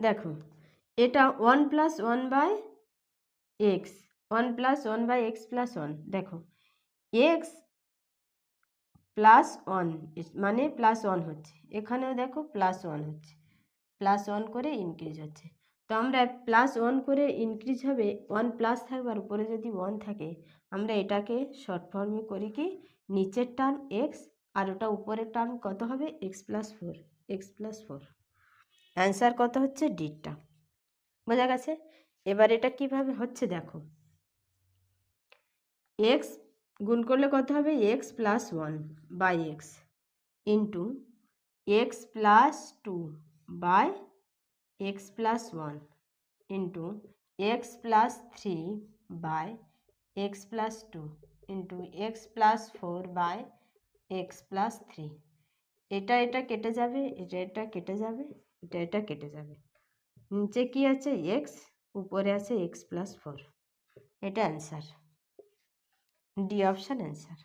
দেখো এটা 1 plus 1 by x, 1 plus 1 by x plus 1। দেখো এক্স প্লাস 1 মানে প্লাস 1 হচ্ছে, এখানেও দেখো প্লাস 1 হচ্ছে, প্লাস 1 করে ইনক্রিজ হচ্ছে। তো আমরা প্লাস 1 করে ইনক্রিজ হবে, 1 প্লাস থাকবে আর উপরে যদি 1 থাকে, আমরা এটাকে শর্ট ফর্মে করি কি, নিচের টার্ম এক্স আর ওটা উপরের টার্ম কত হবে, x plus 4, x plus 4। Answer কত হচ্ছে, ডিটা। বোঝা গেছে? এবার এটা কিভাবে হচ্ছে দেখো, এক্স গুণ করলে কত হবে, x plus 1 by x into x plus 2 by x plus 1 into x plus 3 by x plus 2 into x plus 4 by x plus 3। এটা কেটে যাবে, এটা কেটে যাবে, এটা কেটে যাবে। নিচে কি আছে, এক্স, উপরে আছে এক্স প্লাস 4। এটা অ্যান্সার, ডি অপশান অ্যান্সার।